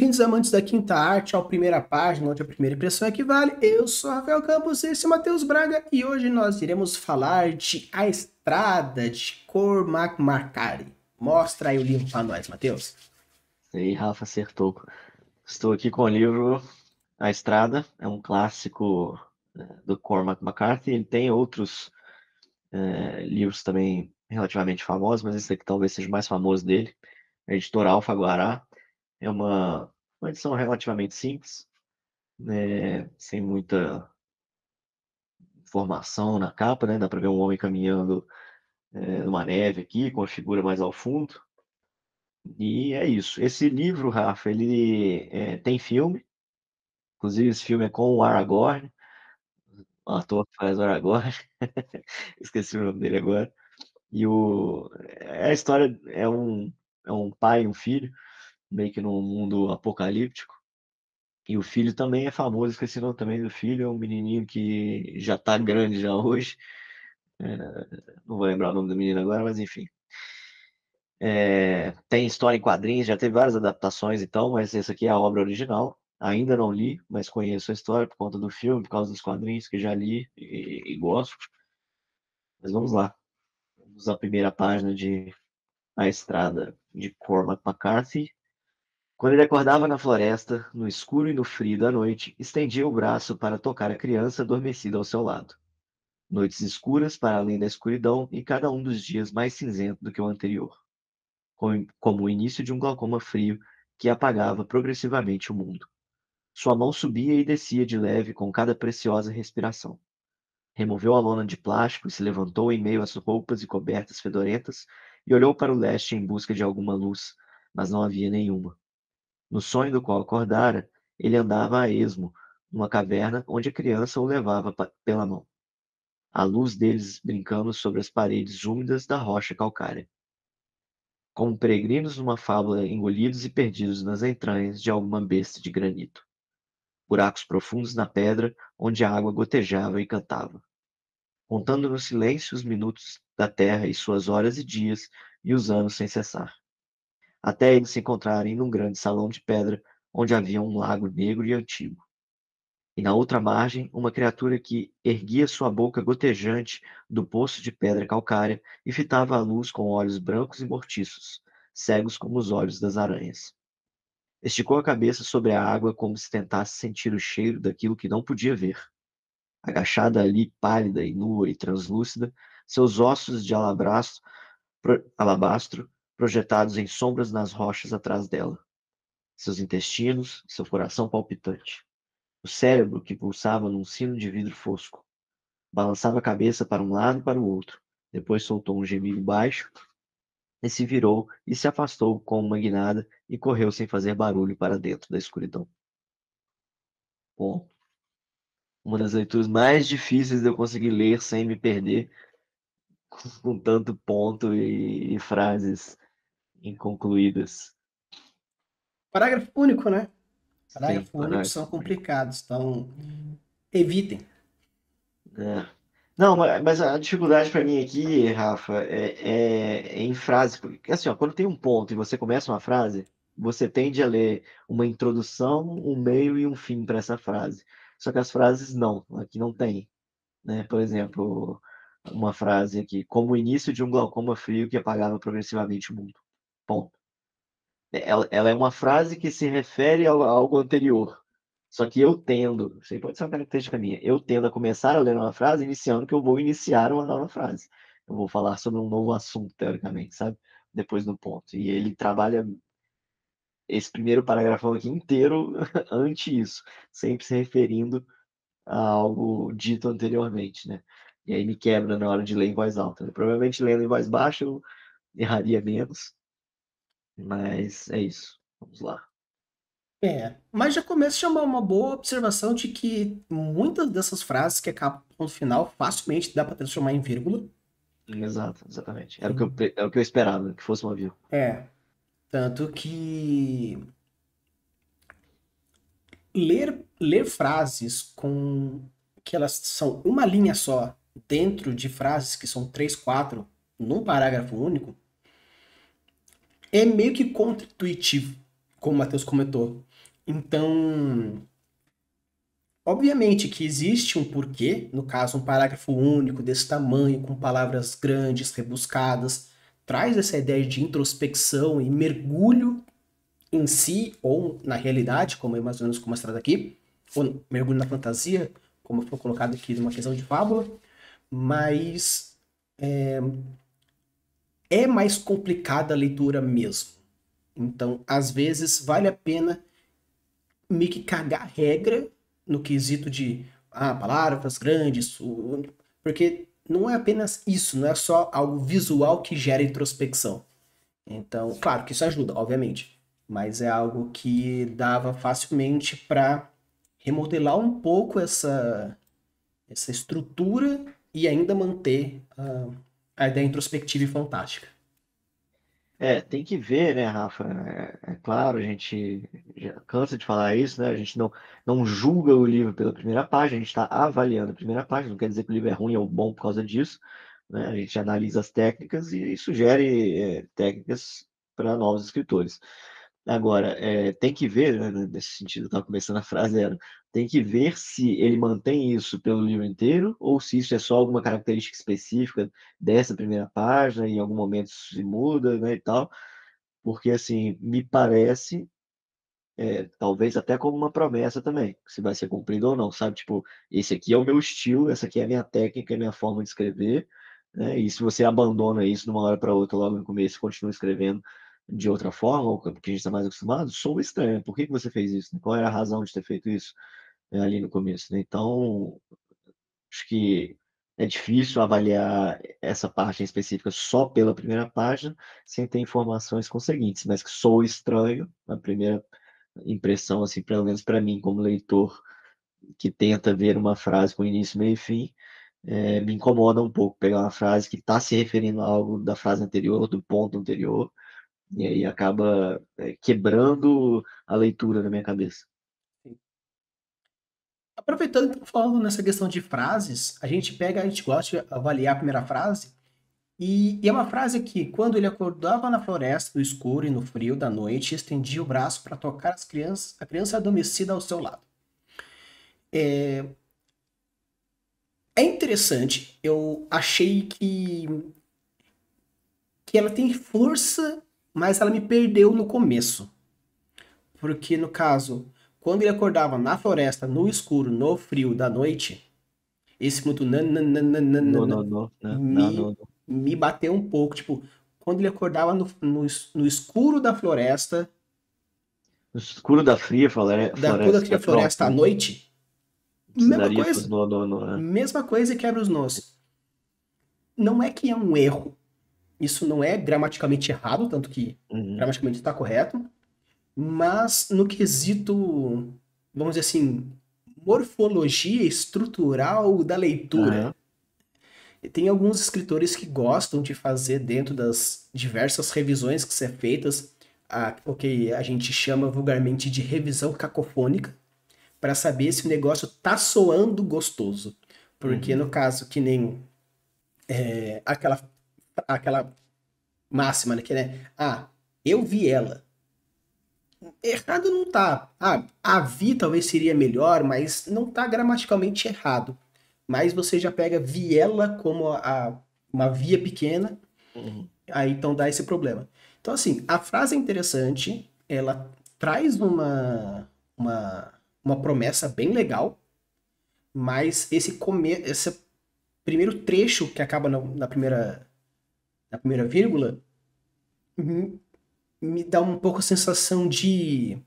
bem-vindos, amantes da quinta arte, ao Primeira Página, onde a primeira impressão é que vale. Eu sou Rafael Campos, esse é Matheus Braga, e hoje nós iremos falar de A Estrada, de Cormac McCarthy. Mostra aí o livro para nós, Matheus. E aí, Rafa, acertou. Estou aqui com o livro A Estrada, é um clássico do Cormac McCarthy. Ele tem outros livros também relativamente famosos, mas esse aqui talvez seja o mais famoso dele. A editora Alfaguará. É uma edição relativamente simples, né, sem muita informação na capa, né? Dá para ver um homem caminhando numa neve aqui, com a figura mais ao fundo. E é isso. Esse livro, Rafa, ele tem filme. Inclusive, esse filme é com o Aragorn, o ator que faz o Aragorn. Esqueci o nome dele agora. A história é um pai e um filho, meio que num mundo apocalíptico. E o filho também é famoso, esqueci o nome também do filho, é um menininho que já tá grande já hoje. Não vou lembrar o nome do menino agora, mas enfim. Tem história em quadrinhos, já teve várias adaptações então, mas essa aqui é a obra original. Ainda não li, mas conheço a história por conta do filme, por causa dos quadrinhos que já li e gosto. Mas vamos lá. Vamos à primeira página de A Estrada, de Cormac McCarthy. Quando ele acordava na floresta, no escuro e no frio da noite, estendia o braço para tocar a criança adormecida ao seu lado. Noites escuras para além da escuridão e cada um dos dias mais cinzento do que o anterior, como o início de um glaucoma frio que apagava progressivamente o mundo. Sua mão subia e descia de leve com cada preciosa respiração. Removeu a lona de plástico e se levantou em meio às roupas e cobertas fedorentas e olhou para o leste em busca de alguma luz, mas não havia nenhuma. No sonho do qual acordara, ele andava a esmo, numa caverna onde a criança o levava pela mão. A luz deles brincando sobre as paredes úmidas da rocha calcária. Como peregrinos numa fábula engolidos e perdidos nas entranhas de alguma besta de granito. Buracos profundos na pedra, onde a água gotejava e cantava. Contando no silêncio os minutos da terra e suas horas e dias e os anos sem cessar. Até eles se encontrarem num grande salão de pedra, onde havia um lago negro e antigo. E na outra margem, uma criatura que erguia sua boca gotejante do poço de pedra calcária e fitava a luz com olhos brancos e mortiços, cegos como os olhos das aranhas. Esticou a cabeça sobre a água como se tentasse sentir o cheiro daquilo que não podia ver. Agachada ali, pálida e nua e translúcida, seus ossos de alabastro projetados em sombras nas rochas atrás dela. Seus intestinos, seu coração palpitante. O cérebro que pulsava num sino de vidro fosco. Balançava a cabeça para um lado e para o outro. Depois soltou um gemido baixo e se virou e se afastou com uma guinada e correu sem fazer barulho para dentro da escuridão. Bom, uma das leituras mais difíceis de eu conseguir ler sem me perder, com tanto ponto e frases inconcluídas. Parágrafo único, né? Sim, Parágrafo único parágrafo são único. complicados, então evitem. É. Não, mas a dificuldade para mim aqui, Rafa, é em frase. Porque, assim, ó, quando tem um ponto e você começa uma frase, você tende a ler uma introdução, um meio e um fim para essa frase. Só que as frases não, aqui não tem, né? Por exemplo, uma frase aqui, como o início de um glaucoma frio que apagava progressivamente o mundo. Ponto. Ela é uma frase que se refere a algo anterior. Só que eu tendo, isso aí pode ser uma característica minha, eu tendo a começar a ler uma frase iniciando que eu vou iniciar uma nova frase. Eu vou falar sobre um novo assunto, teoricamente, sabe? Depois do ponto. E ele trabalha esse primeiro parágrafo aqui inteiro ante isso, sempre se referindo a algo dito anteriormente, né? E aí me quebra na hora de ler em voz alta, né? Provavelmente lendo em voz baixa eu erraria menos, mas é isso. Vamos lá. Mas já começa a chamar uma boa observação de que muitas dessas frases que acabam com ponto final facilmente dá para transformar em vírgula. Exato, exatamente. Era o que eu esperava, que fosse uma vírgula. É, tanto que ler frases com que elas são uma linha só dentro de frases que são três, quatro num parágrafo único é meio que contra-intuitivo. como o Matheus comentou. Então, obviamente que existe um porquê, no caso, um parágrafo único desse tamanho, com palavras grandes, rebuscadas, traz essa ideia de introspecção e mergulho em si, ou na realidade, como é mais ou menos como mostrado aqui, ou mergulho na fantasia, como foi colocado aqui numa questão de fábula, mas é mais complicada a leitura mesmo. Então, às vezes, vale a pena meio que cagar a regra no quesito de palavras grandes, porque não é apenas isso, não é só algo visual que gera introspecção. Então, claro que isso ajuda, obviamente, mas é algo que dava facilmente para remodelar um pouco essa estrutura e ainda manter a ideia introspectiva e fantástica. Tem que ver, né, Rafa? É claro, a gente já cansa de falar isso, né? A gente não julga o livro pela primeira página, a gente está avaliando a primeira página, não quer dizer que o livro é ruim ou bom por causa disso, né? A gente analisa as técnicas e sugere técnicas para novos escritores. Agora, tem que ver, né, nesse sentido, eu estava começando a frase, tem que ver se ele mantém isso pelo livro inteiro ou se isso é só alguma característica específica dessa primeira página, e em algum momento isso se muda, né, e tal, porque, assim, me parece, talvez até como uma promessa também, se vai ser cumprido ou não, sabe? Tipo, esse aqui é o meu estilo, essa aqui é a minha técnica, a minha forma de escrever, né? E se você abandona isso de uma hora para outra logo no começo e continua escrevendo de outra forma, ou porque a gente está mais acostumado, sou estranho. Por que que você fez isso? Qual era a razão de ter feito isso, ali no começo, né? Então, acho que é difícil avaliar essa parte em específica só pela primeira página, sem ter informações conseguintes, mas que sou estranho, a primeira impressão, assim, pelo menos para mim, como leitor, que tenta ver uma frase com início, meio e fim, me incomoda um pouco pegar uma frase que está se referindo a algo da frase anterior, do ponto anterior, e aí acaba quebrando a leitura na minha cabeça. Aproveitando que falando nessa questão de frases, a gente gosta de avaliar a primeira frase, e é uma frase que, quando ele acordava na floresta, no escuro e no frio da noite, estendia o braço para tocar a criança adormecida ao seu lado. É interessante, eu achei que ela tem força, mas ela me perdeu no começo. Porque, no caso, quando ele acordava na floresta, no escuro, no frio da noite, esse muito No, no, no, né? Não, no, me, no. me bateu um pouco. Tipo, quando ele acordava no escuro da floresta, No escuro da fria toda floresta, aquela né? Pronto, floresta à né? noite, mesma Precisaria do coisa. no, no, no, né? Mesma coisa e quebra os nós. Não é que é um erro. Isso não é gramaticalmente errado, tanto que Uhum. gramaticalmente está correto. Mas no quesito, vamos dizer assim, morfologia estrutural da leitura. Aham. Tem alguns escritores que gostam de fazer dentro das diversas revisões que são feitas, o que a gente chama vulgarmente de revisão cacofônica, para saber se o negócio tá soando gostoso. Porque Uhum. no caso, que nem aquela máxima, né, que eu vi ela. Errado não tá. A vi talvez seria melhor, mas não tá gramaticalmente errado. Mas você já pega viela como uma via pequena, Uhum. aí então dá esse problema. Então, assim, a frase é interessante, ela traz uma, uma promessa bem legal, mas esse primeiro trecho que acaba na primeira vírgula me, me dá um pouco a sensação de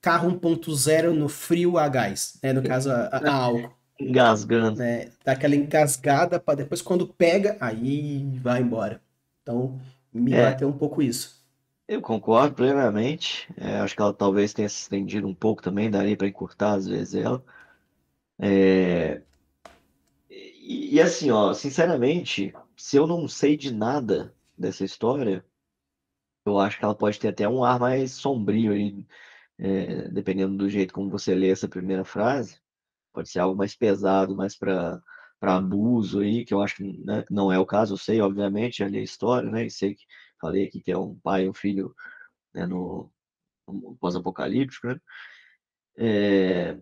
carro 1.0 no frio a gás, né? No caso, a álcool. Engasgando. Né? Dá aquela engasgada para depois quando pega, aí vai embora. Então, me É, bateu um pouco isso. eu concordo plenamente. Acho que ela talvez tenha se estendido um pouco também, daria para encurtar às vezes ela. É, e assim, ó, sinceramente, se eu não sei de nada dessa história, eu acho que ela pode ter até um ar mais sombrio aí, dependendo do jeito como você lê essa primeira frase. Pode ser algo mais pesado, mais para abuso aí, que eu acho que, né, não é o caso, eu sei, obviamente, já li a história, né, e sei que falei aqui que é um pai e um filho, né, no, um pós-apocalíptico, né? É,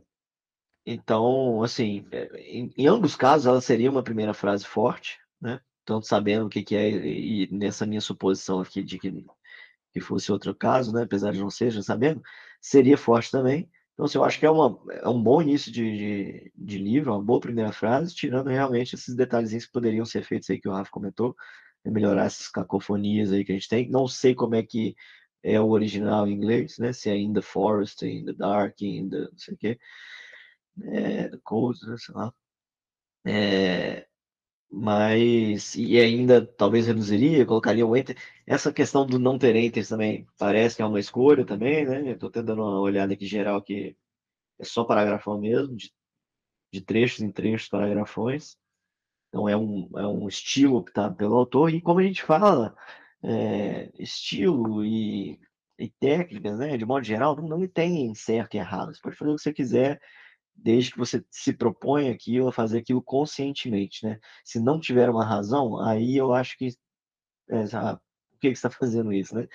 então, assim, em ambos casos ela seria uma primeira frase forte, né? Tanto sabendo o que que é e nessa minha suposição aqui de que fosse outro caso, né? Apesar de não ser, já sabendo, seria forte também. Então, assim, eu acho que é um bom início de livro, uma boa primeira frase, tirando realmente esses detalhezinhos que poderiam ser feitos aí que o Rafa comentou, melhorar essas cacofonias aí que a gente tem. Não sei como é que é o original em inglês, né? Se é in the forest, in the dark, in the não sei o quê, the cold, né? Sei lá. É, mas, e ainda talvez reduziria, colocaria um enter. Essa questão do não ter enters também parece que é uma escolha também, né? Eu tô tentando uma olhada aqui geral que é só paragrafão mesmo, de trechos em trechos, paragrafões. Então é um estilo optado pelo autor, e como a gente fala, estilo e técnicas, né? De modo geral, não tem certo e errado. Você pode fazer o que você quiser, desde que você se proponha aquilo, a fazer aquilo conscientemente, né? Se não tiver uma razão, aí eu acho que, por que que você está fazendo isso, né?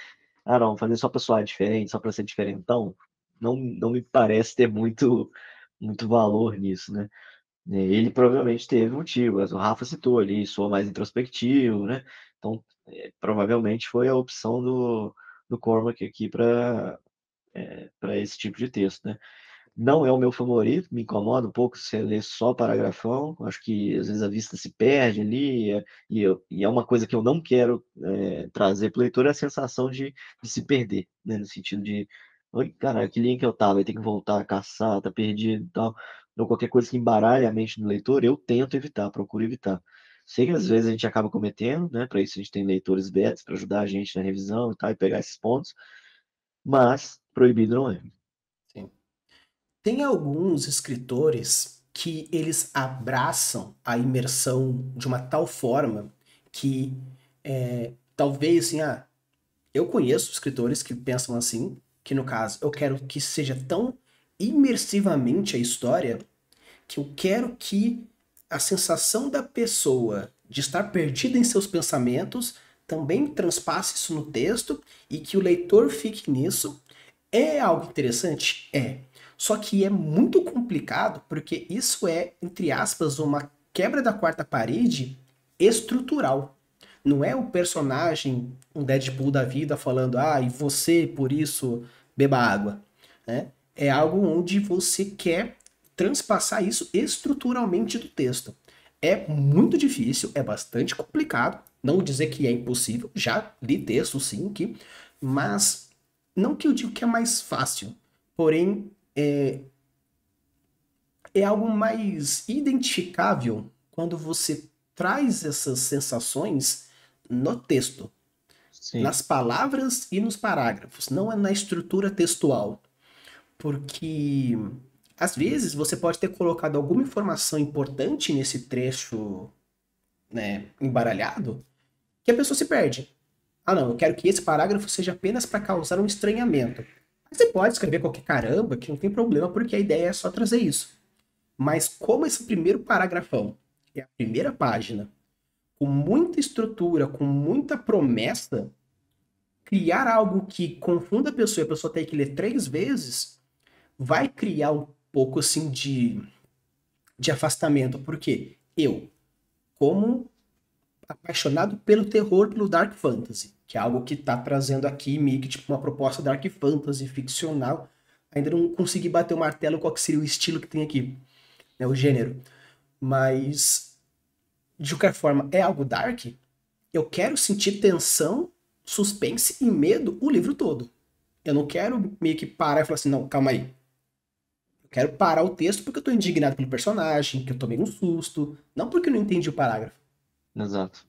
Ah, não, fazer só para soar diferente, só para ser diferentão, não me parece ter muito valor nisso, né? Ele provavelmente teve um motivo, mas o Rafa citou ali, soa mais introspectivo, né? Então, provavelmente foi a opção do Cormac aqui para esse tipo de texto, né? Não é o meu favorito, me incomoda um pouco se você ler só paragrafão. Acho que às vezes a vista se perde ali, e é uma coisa que eu não quero trazer para o leitor, é a sensação de se perder, né? No sentido de, oi, cara, que linha que eu tava, vai ter que voltar a caçar, tá perdido e tal. Ou qualquer coisa que embaralhe a mente do leitor, eu tento evitar, procuro evitar. Sei que às vezes a gente acaba cometendo, né? Para isso a gente tem leitores betas para ajudar a gente na revisão e tal, e pegar esses pontos, mas proibido não é. Sim. Tem alguns escritores que eles abraçam a imersão de uma tal forma que talvez assim, eu conheço escritores que pensam assim, que no caso eu quero que seja tão imersivamente a história que eu quero que a sensação da pessoa de estar perdida em seus pensamentos também transpasse isso no texto e que o leitor fique nisso. É algo interessante? É. Só que é muito complicado porque isso é, entre aspas, uma quebra da quarta parede estrutural. Não é o personagem, um Deadpool da vida, falando, e você, por isso, beba água. Né? É algo onde você quer transpassar isso estruturalmente do texto. É muito difícil, é bastante complicado. Não dizer que é impossível, já li texto sim, mas não que eu digo que é mais fácil, porém é algo mais identificável quando você traz essas sensações no texto, Sim. nas palavras e nos parágrafos, não é na estrutura textual. Porque às vezes você pode ter colocado alguma informação importante nesse trecho, né, embaralhado, que a pessoa se perde. Ah, não, eu quero que esse parágrafo seja apenas para causar um estranhamento. Você pode escrever qualquer caramba, que não tem problema, porque a ideia é só trazer isso. Mas como esse primeiro paragrafão é a primeira página, com muita estrutura, com muita promessa, criar algo que confunda a pessoa e a pessoa tem que ler 3 vezes, vai criar um pouco assim de afastamento. Porque eu, como apaixonado pelo terror, pelo Dark Fantasy, que é algo que tá trazendo aqui meio que tipo uma proposta Dark Fantasy ficcional. Ainda não consegui bater o martelo qual que seria o estilo que tem aqui, né, o gênero. Mas, de qualquer forma, é algo dark. Eu quero sentir tensão, suspense e medo o livro todo. Eu não quero meio que parar e falar assim, não, calma aí. Eu quero parar o texto porque eu tô indignado pelo personagem, que eu tomei um susto, não porque eu não entendi o parágrafo. Exato,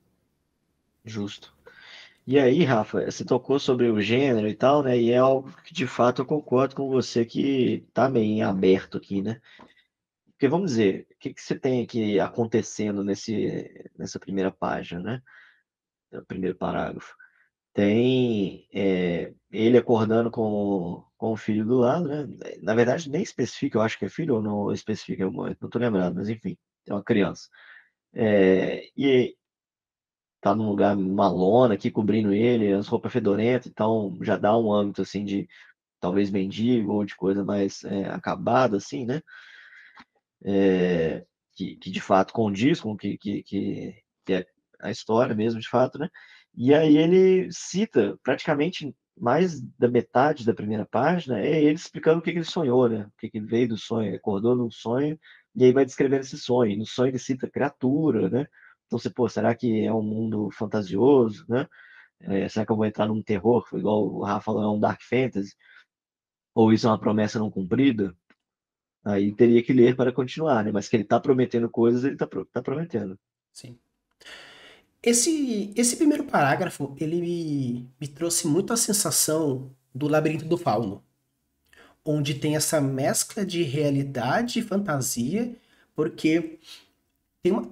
justo. E aí, Rafa, você tocou sobre o gênero e tal, né? E é algo que de fato eu concordo com você que tá meio em aberto aqui, né? Porque vamos dizer, o que que você tem aqui acontecendo nessa primeira página, né? No primeiro parágrafo. Tem ele acordando com o filho do lado, né? Na verdade, nem especifica, eu acho que é filho ou não especifica, eu não tô lembrado, mas enfim, é uma criança. E tá num lugar, uma lona aqui cobrindo ele, as roupas fedorentas, então já dá um âmbito assim de talvez mendigo ou de coisa mais acabada, assim, né? É, que de fato condiz com que é a história mesmo, de fato, né? E aí ele cita praticamente mais da metade da primeira página, é ele explicando o que ele sonhou, né? O que ele veio do sonho, acordou num sonho, e aí vai descrevendo esse sonho. No sonho ele cita criatura, né? Então você, pô, será que é um mundo fantasioso, né? Será que eu vou entrar num terror, igual o Rafa falou, é um dark fantasy? Ou isso é uma promessa não cumprida? Aí teria que ler para continuar, né? Mas que ele tá prometendo coisas, ele tá prometendo. Sim. Esse primeiro parágrafo, ele me trouxe muito a sensação do Labirinto do Fauno, onde tem essa mescla de realidade e fantasia, porque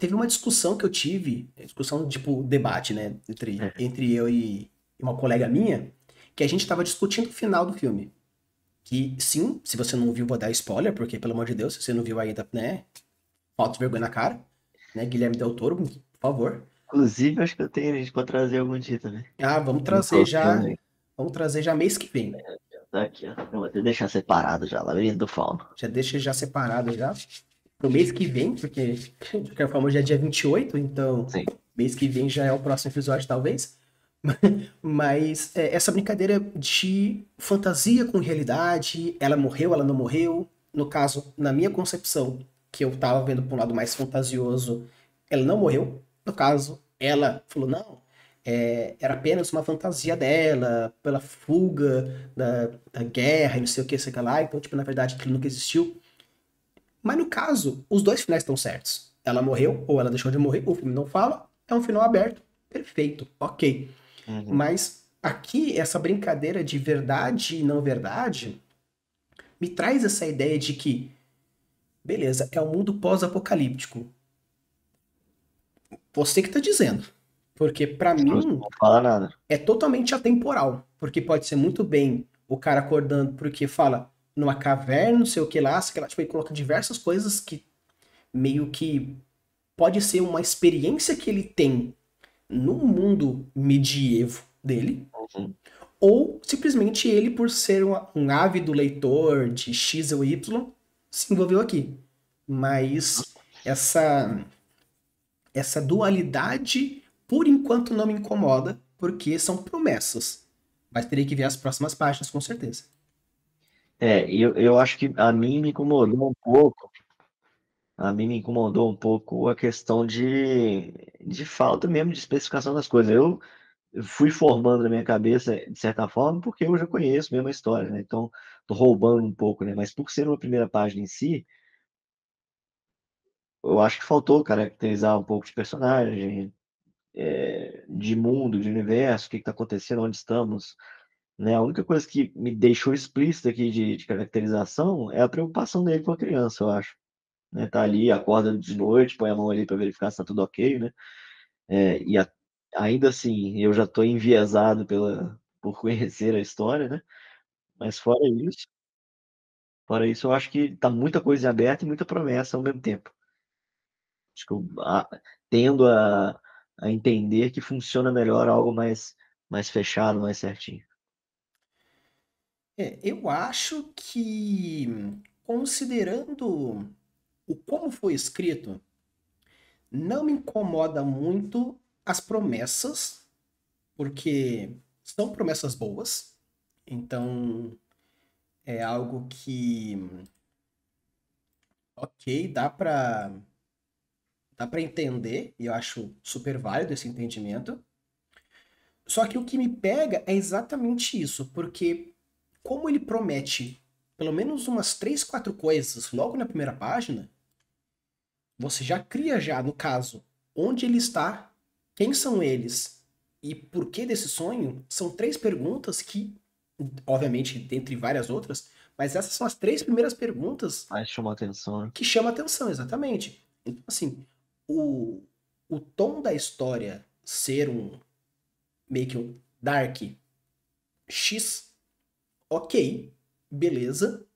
teve uma discussão que eu tive, discussão tipo debate, né, É. entre eu e uma colega minha, que a gente estava discutindo o final do filme. Que sim, se você não viu, vou dar spoiler, porque pelo amor de Deus, se você não viu ainda, né, falta de vergonha na cara, né, Guilherme Del Toro, por favor. Inclusive, acho que eu tenho gente para trazer algum dia também. Ah, Anotou o filme aí. vamos trazer já mês que vem. Tá aqui, ó. Eu vou até deixar separado já, Labirinto do Fauno. Já deixa já separado já. Pro mês que vem, porque de qualquer forma hoje é dia 28, então Sim. mês que vem já é o próximo episódio, talvez. Mas essa brincadeira de fantasia com realidade, ela morreu, ela não morreu. No caso, na minha concepção, que eu tava vendo por um lado mais fantasioso, ela não morreu. No caso, ela falou, não, era apenas uma fantasia dela, pela fuga da guerra e não sei o que, sei lá. Então, tipo, na verdade, aquilo nunca existiu. Mas no caso, os dois finais estão certos. Ela morreu ou ela deixou de morrer, o filme não fala, é um final aberto. Perfeito, ok. Uhum. Mas aqui, essa brincadeira de verdade e não verdade me traz essa ideia de que, beleza, é um mundo pós-apocalíptico. Você que tá dizendo. Porque pra mim Não fala nada. é totalmente atemporal. Porque pode ser muito bem o cara acordando porque fala numa caverna, não sei o que lá, sei que lá, tipo, ele coloca diversas coisas que meio que pode ser uma experiência que ele tem no mundo medievo dele, Uhum. ou simplesmente ele, por ser um ávido leitor de X ou Y, se envolveu aqui. Mas essa dualidade, por enquanto, não me incomoda, porque são promessas. Mas teria que ver as próximas páginas, com certeza. Eu acho que a mim me incomodou um pouco. A mim me incomodou um pouco a questão de falta mesmo de especificação das coisas. Eu fui formando na minha cabeça, de certa forma, porque eu já conheço mesmo a história, né? Então, tô roubando um pouco, né? Mas por ser uma primeira página em si, eu acho que faltou caracterizar um pouco de personagem, de mundo, de universo, o que está acontecendo, onde estamos, né? A única coisa que me deixou explícita aqui de caracterização é a preocupação dele com a criança, eu acho. Né? Tá ali, acorda de noite, põe a mão ali para verificar se tá tudo ok, né? E ainda assim, eu já estou enviesado por conhecer a história, né? Mas fora isso, eu acho que tá muita coisa em aberto e muita promessa ao mesmo tempo. Acho que eu tendo a entender que funciona melhor algo mais fechado, mais certinho. Eu acho que, considerando o como foi escrito, não me incomoda muito as promessas, porque são promessas boas. Então, é algo que, ok, dá pra entender, e eu acho super válido esse entendimento. Só que o que me pega é exatamente isso, porque como ele promete pelo menos umas 3, 4 coisas logo na primeira página, você já cria já, no caso, onde ele está, quem são eles e por que desse sonho, são 3 perguntas que, obviamente, dentre várias outras, mas essas são as 3 primeiras perguntas Mas chamou atenção, né? que chamam a atenção, exatamente. Então, assim, o, o tom da história ser meio que um dark X, ok, beleza.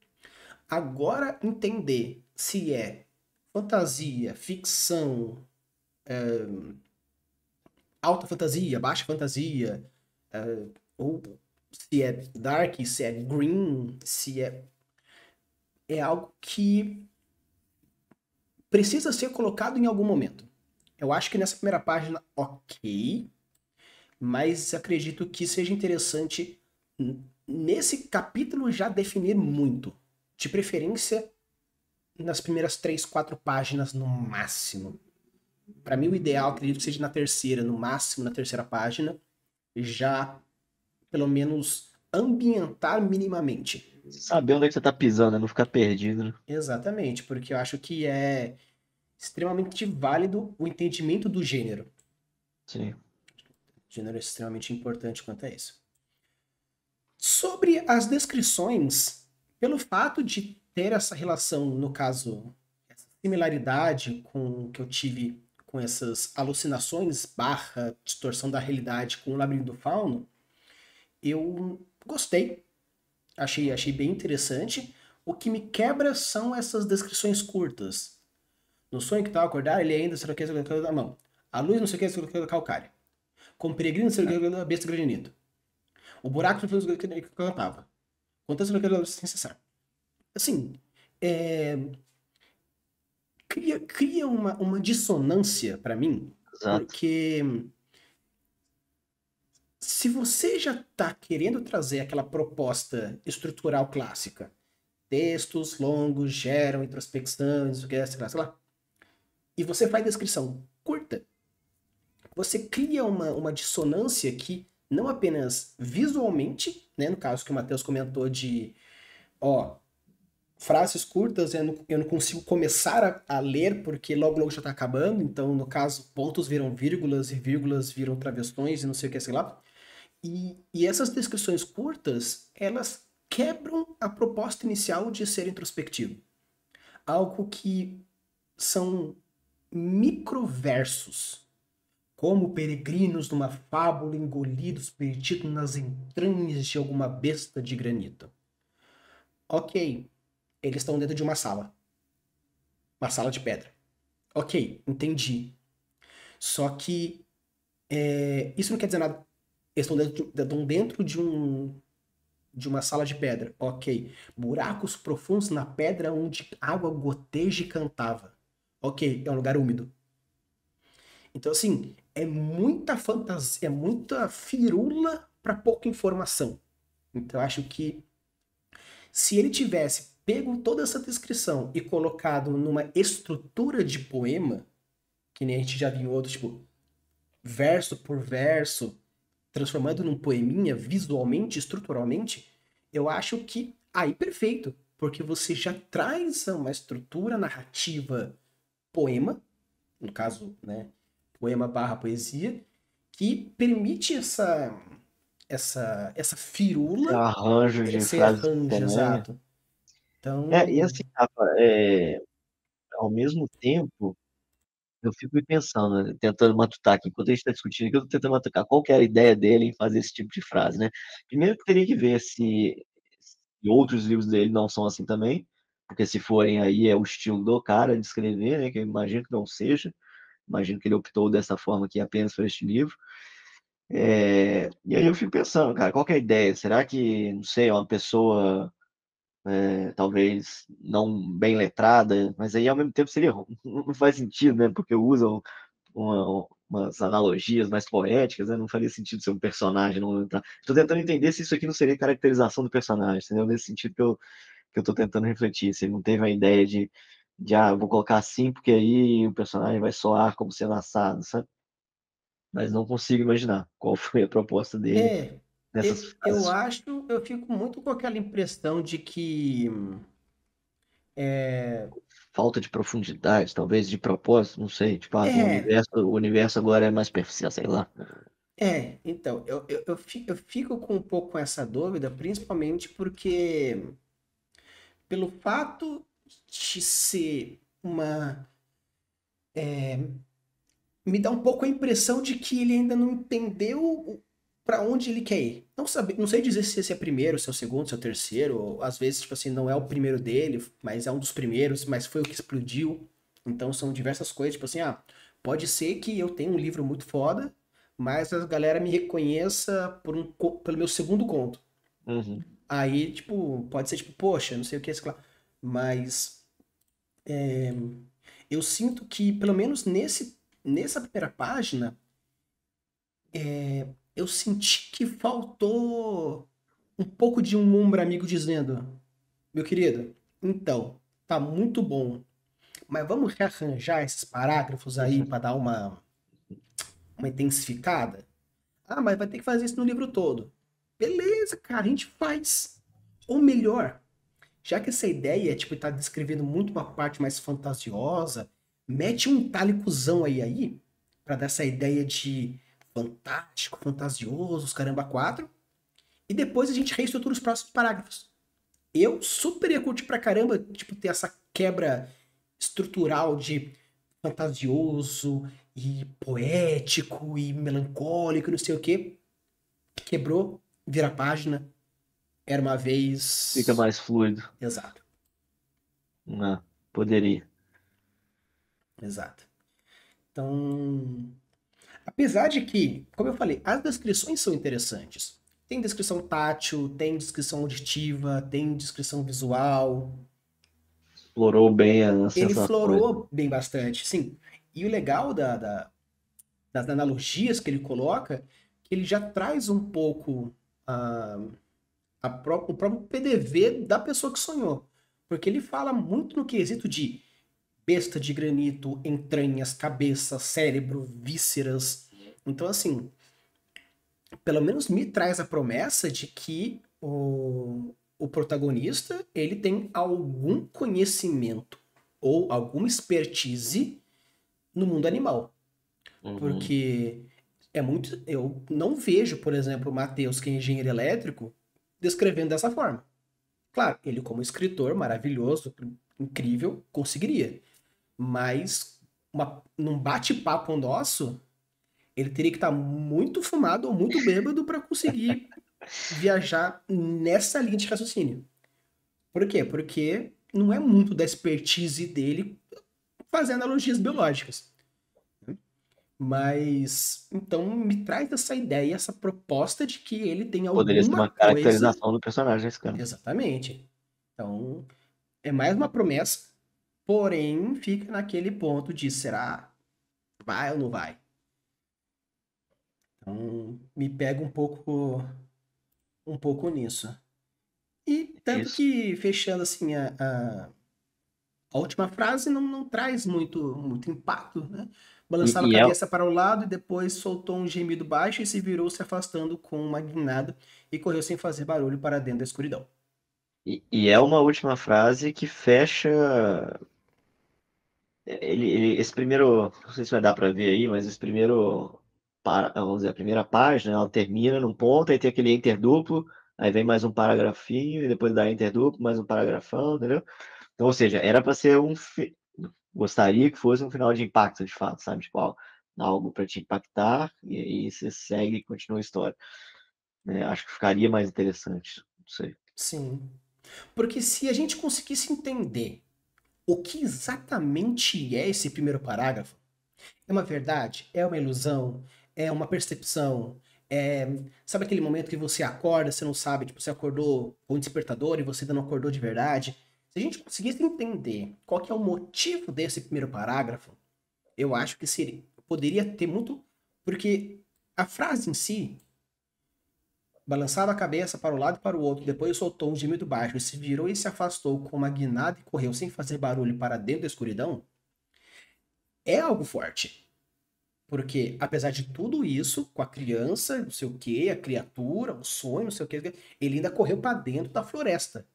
Agora entender se é fantasia, ficção, alta fantasia, baixa fantasia, ou se é dark, se é green, se é. É algo que precisa ser colocado em algum momento. Eu acho que nessa primeira página, ok, mas acredito que seja interessante nesse capítulo já definir muito. De preferência nas primeiras 3, 4 páginas no máximo. Para mim, o ideal, acredito que seja na terceira, no máximo na terceira página, já pelo menos ambientar minimamente. Saber onde é que você tá pisando, né? Não ficar perdido, né? Exatamente, porque eu acho que é extremamente válido o entendimento do gênero. Sim. O gênero é extremamente importante quanto a isso. Sobre as descrições, pelo fato de ter essa relação, no caso, essa similaridade com o que eu tive com essas alucinações barra distorção da realidade com o Labirinto do Fauno, eu gostei, achei bem interessante. O que me quebra são essas descrições curtas. No sonho que tal acordar, ele ainda se que da mão. A luz não sei o que é calcário. Como peregrino, não sei o que da besta granito. O buraco não foi o que cantava. Contando sobre aquilo sem cessar. Assim, é, cria uma dissonância para mim, Exato. porque se você já está querendo trazer aquela proposta estrutural clássica, textos longos geram introspecções, o que é, sei lá, e você faz descrição curta, você cria uma dissonância que não apenas visualmente, né, no caso que o Matheus comentou de, ó, frases curtas eu não consigo começar a ler porque logo já está acabando, então no caso pontos viram vírgulas e vírgulas viram travessões e não sei o que, sei lá. E essas descrições curtas, elas quebram a proposta inicial de ser introspectivo. Algo que são microversos, como peregrinos numa fábula engolidos, perdidos nas entranhas de alguma besta de granito. Ok, eles estão dentro de uma sala de pedra. Ok, entendi. Só que isso não quer dizer nada. Eles estão dentro de uma sala de pedra. Ok. Buracos profundos na pedra onde água goteja e cantava. Ok, é um lugar úmido. Então, assim, é muita fantasia, é muita firula para pouca informação. Então, eu acho que se ele tivesse pego toda essa descrição e colocado numa estrutura de poema, que nem a gente já viu em outros, tipo, verso por verso, transformando num poeminha visualmente, estruturalmente, eu acho que aí perfeito, porque você já traz uma estrutura narrativa poema, no caso, né, poema barra poesia, que permite essa Esse firula, arranjo de esse frases arranjo também. exato. E Então, assim, Rafa, ao mesmo tempo, eu fico pensando, né, tentando matutar aqui, enquanto a gente está discutindo aqui, eu estou tentando matutar qual que era a ideia dele em fazer esse tipo de frase, né? Primeiro que teria que ver se outros livros dele não são assim também, porque se forem aí é o estilo do cara de escrever, né? Que eu imagino que não seja. Imagino que ele optou dessa forma aqui apenas para este livro. E aí eu fico pensando, cara, qual que é a ideia? Será que, não sei, uma pessoa talvez não bem letrada, mas aí ao mesmo tempo seria não faz sentido, né? Porque usam umas analogias mais poéticas, né? Não faria sentido ser um personagem não letrar. Estou tentando entender se isso aqui não seria caracterização do personagem, entendeu? Nesse sentido que eu estou tentando refletir. Se ele não teve a ideia vou colocar assim porque aí o personagem vai soar como sendo assado, sabe? Mas não consigo imaginar qual foi a proposta dele é, nessas eu frases. acho, eu fico muito com aquela impressão de que Falta de profundidade, talvez de propósito, não sei. Tipo, é, o universo agora é mais superficial, sei lá. então, eu fico com um pouco com essa dúvida, principalmente porque, pelo fato de ser uma. Me dá um pouco a impressão de que ele ainda não entendeu para onde ele quer ir. Não sei dizer se esse é primeiro, se é o segundo, se é o terceiro, ou às vezes, tipo assim, não é o primeiro dele, mas é um dos primeiros, mas foi o que explodiu. Então são diversas coisas, tipo assim, pode ser que eu tenha um livro muito foda, mas a galera me reconheça pelo meu segundo conto. Uhum. Aí, tipo, pode ser tipo, poxa, não sei o que, sei lá. Mas eu sinto que, pelo menos nessa primeira página, eu senti que faltou um pouco de um ombro amigo dizendo, meu querido, então, tá muito bom, mas vamos rearranjar esses parágrafos aí para dar uma intensificada? Ah, mas vai ter que fazer isso no livro todo. Beleza, cara, a gente faz. Ou melhor, já que essa ideia é, tipo, tá descrevendo muito uma parte mais fantasiosa, mete um itálicozão aí, pra dar essa ideia de fantástico, fantasioso, os caramba quatro, e depois a gente reestrutura os próximos parágrafos. Eu super ia curtir pra caramba, tipo, ter essa quebra estrutural de fantasioso e poético e melancólico, não sei o quê. Quebrou, vira a página, era uma Fica vez. mais fluido. Exato, Ah, poderia. exato. Então, apesar de que, como eu falei, as descrições são interessantes. Tem descrição tátil, tem descrição auditiva, tem descrição visual. Explorou bem as Ele sensações, né? florou bem bastante, sim. E o legal das analogias que ele coloca, que ele já traz um pouco o próprio PDV da pessoa que sonhou. Porque ele fala muito no quesito de besta de granito, entranhas, cabeça, cérebro, vísceras. Então, assim, pelo menos me traz a promessa de que o protagonista ele tem algum conhecimento ou alguma expertise no mundo animal. Uhum. Porque é muito. Eu não vejo, por exemplo, o Matheus, que é engenheiro elétrico, descrevendo dessa forma. Claro, ele, como escritor maravilhoso, incrível, conseguiria. Mas num bate-papo nosso, ele teria que estar muito fumado ou muito bêbado para conseguir viajar nessa linha de raciocínio. Por quê? Porque não é muito da expertise dele fazer analogias biológicas. Mas então me traz essa ideia, essa proposta de que ele tem Poderia ser alguma uma coisa. caracterização do personagem nesse caso. Exatamente. Então, é mais uma promessa, porém fica naquele ponto de será vai ou não vai? Então, me pega um pouco nisso. E tanto Isso. que, fechando assim, a última frase não traz muito impacto, né? Balançava a E é, cabeça para o lado e depois soltou um gemido baixo e se virou se afastando com uma guinada e correu sem fazer barulho para dentro da escuridão. e é uma última frase que fecha. Esse primeiro. Não sei se vai dar para ver aí, mas esse primeiro. Vamos dizer, a primeira página, ela termina num ponto, aí tem aquele enter duplo, aí vem mais um paragrafinho, e depois dá enter duplo, mais um paragrafão, entendeu? Então, ou seja, era para ser gostaria que fosse um final de impacto, de fato, sabe? Tipo, algo para te impactar, e aí você segue e continua a história. Né? Acho que ficaria mais interessante. Não sei. Sim. Porque se a gente conseguisse entender o que exatamente é esse primeiro parágrafo, é uma verdade? É uma ilusão? É uma percepção? É, sabe aquele momento que você acorda, você não sabe, tipo, você acordou com um despertador e você ainda não acordou de verdade? Se a gente conseguisse entender qual que é o motivo desse primeiro parágrafo, eu acho que poderia ter muito. Porque a frase em si, balançava a cabeça para um lado e para o outro, depois soltou um gemido baixo, e se virou e se afastou com uma guinada e correu sem fazer barulho para dentro da escuridão, é algo forte. Porque, apesar de tudo isso, com a criança, não sei o que, a criatura, o sonho, não sei o que, ele ainda correu para dentro da floresta,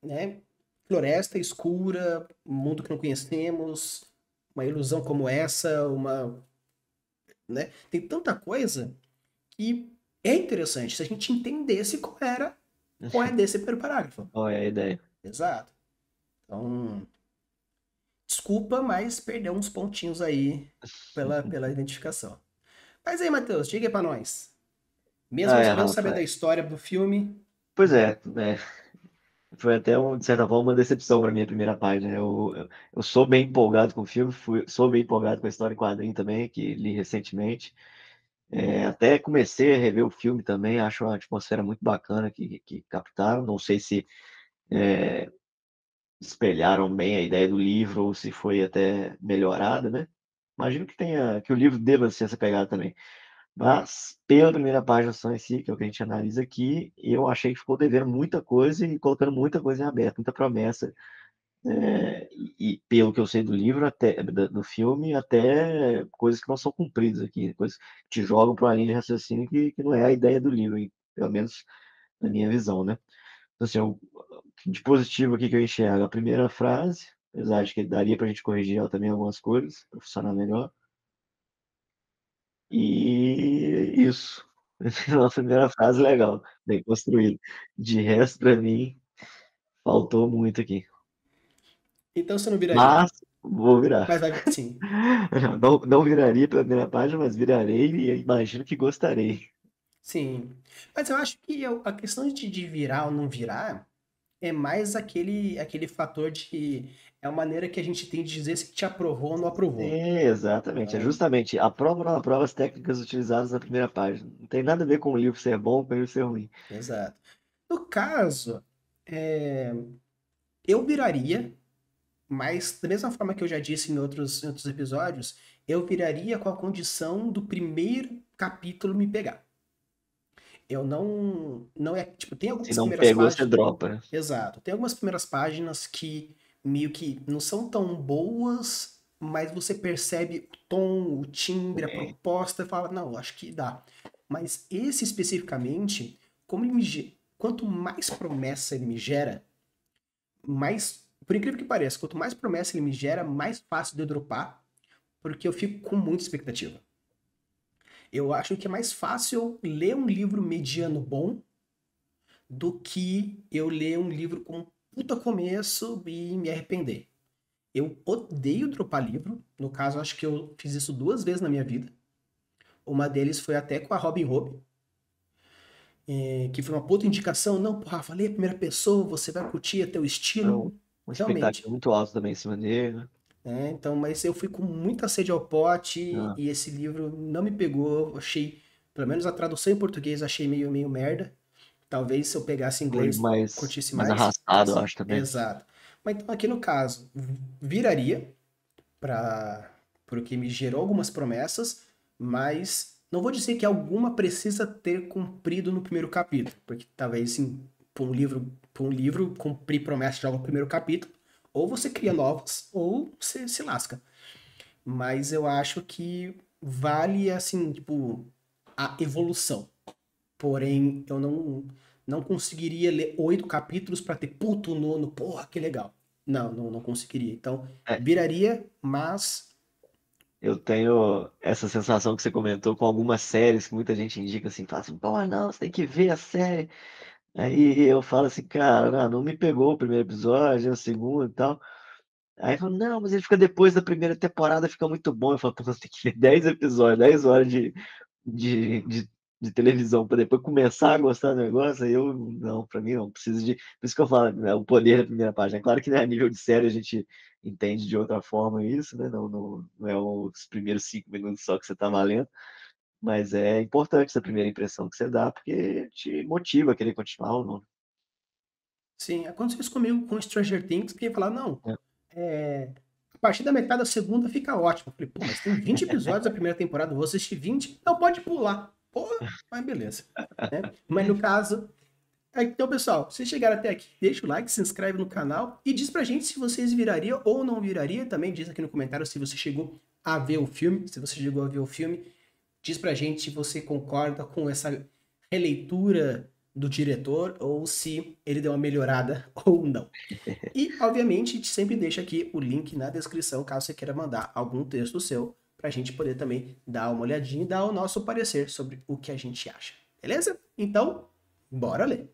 né? Floresta escura, um mundo que não conhecemos, uma ilusão como essa, né? Tem tanta coisa que é interessante se a gente entendesse qual é desse primeiro parágrafo. Qual é a ideia? Exato. Então, desculpa, mas perdeu uns pontinhos aí pela identificação. Mas aí, Matheus, diga aí pra nós. Mesmo, Ah, é, mesmo sabendo da Rafa. história do filme, Pois é, né? foi até, de certa forma, uma decepção para minha primeira página. Eu sou bem empolgado com o filme, sou bem empolgado com a história em quadrinho também, que li recentemente. Até comecei a rever o filme também, acho uma atmosfera muito bacana que captaram. Não sei se espelharam bem a ideia do livro ou se foi até melhorada, né? Imagino que o livro deva ser essa pegada também. Mas, pela primeira página só em si, que é o que a gente analisa aqui, eu achei que ficou devendo muita coisa e colocando muita coisa em aberto, muita promessa. E pelo que eu sei do livro, até do filme, até coisas que não são cumpridas aqui, coisas que te jogam para uma linha de raciocínio que não é a ideia do livro, pelo menos na minha visão, né? Então, assim, de positivo aqui que eu enxergo, a primeira frase, apesar de que daria para a gente corrigir ela também algumas coisas, para funcionar melhor. E isso. A primeira frase legal, bem construída. De resto, para mim, faltou muito aqui. Então você não viraria. Mas vou virar. Mas vai, sim. Não viraria pela primeira página, mas virarei e imagino que gostarei. Sim. Mas eu acho que a questão de virar ou não virar é mais aquele fator de. É a maneira que a gente tem de dizer se te aprovou ou não aprovou. Exatamente. É Então, justamente aprova ou não aprova as técnicas utilizadas na primeira página. Não tem nada a ver com o livro ser bom ou com o livro ser ruim. exato. No caso, é, eu viraria, mas da mesma forma que eu já disse em outros episódios, eu viraria com a condição do primeiro capítulo me pegar. Eu não é, tipo, tem Se algumas não primeiras pegou, você páginas, dropa, né? exato, tem algumas primeiras páginas que meio que não são tão boas, mas você percebe o tom, o timbre, a É. proposta e fala, não, acho que dá. Mas esse especificamente, como quanto mais promessa ele me gera, mais, por incrível que pareça, quanto mais promessa ele me gera, mais fácil de eu dropar, porque eu fico com muita expectativa. Eu acho que é mais fácil eu ler um livro mediano bom do que eu ler um livro com um puta começo e me arrepender. Eu odeio dropar livro. No caso, acho que eu fiz isso duas vezes na minha vida. Uma deles foi até com a Robin Hood, que foi uma puta indicação. Não, porra, Rafa, lê a primeira pessoa, você vai curtir, é teu estilo. Então, uma expectativa Realmente. muito alta também em cima dele, né? Então, mas eu fui com muita sede ao pote Ah, e esse livro não me pegou. Achei, pelo menos a tradução em português, achei meio merda. Talvez se eu pegasse um livro inglês, mais, curtisse mais mais. arrastado, eu acho também. Exato. Mas então, aqui no caso, viraria para porque me gerou algumas promessas, mas não vou dizer que alguma precisa ter cumprido no primeiro capítulo, porque talvez sim, para um livro cumprir promessas logo no primeiro capítulo, ou você cria novas, ou você se lasca. Mas eu acho que vale assim, tipo, a evolução. Porém, eu não conseguiria ler 8 capítulos para ter puto nono, porra, que legal. Não conseguiria. Então, É, viraria, mas eu tenho essa sensação que você comentou com algumas séries que muita gente indica assim, fala assim, pô, não, você tem que ver a série. Aí eu falo assim, cara, não me pegou o primeiro episódio, o segundo e tal. Aí fala, não, mas ele fica depois da primeira temporada, fica muito bom. Eu falo, pô, você tem que ver 10 episódios, 10 horas de, de, de televisão para depois começar a gostar do negócio. Aí eu, não, para mim não, preciso de. Por isso que eu falo, né, o poder da primeira página. É claro que, né, a nível de série a gente entende de outra forma isso, né? Não é os primeiros 5 minutos só que você tá valendo. Mas é importante essa primeira impressão que você dá, porque te motiva a querer continuar ou não. sim, aconteceu isso comigo com Stranger Things, que ia falar, não, Né? a partir da metade da segunda fica ótimo. Eu falei, pô, mas tem 20 episódios da primeira temporada, vou assistir 20? Não, pode pular. Pô, mas beleza. Né? Mas no caso, então, pessoal, se chegaram até aqui, deixa o like, se inscreve no canal e diz pra gente se vocês virariam ou não virariam. Também diz aqui no comentário se você chegou a ver o filme. Se você chegou a ver o filme, diz pra gente se você concorda com essa releitura do diretor ou se ele deu uma melhorada ou não. E, obviamente, a gente sempre deixa aqui o link na descrição caso você queira mandar algum texto seu pra gente poder também dar uma olhadinha e dar o nosso parecer sobre o que a gente acha. Beleza? Então, bora ler!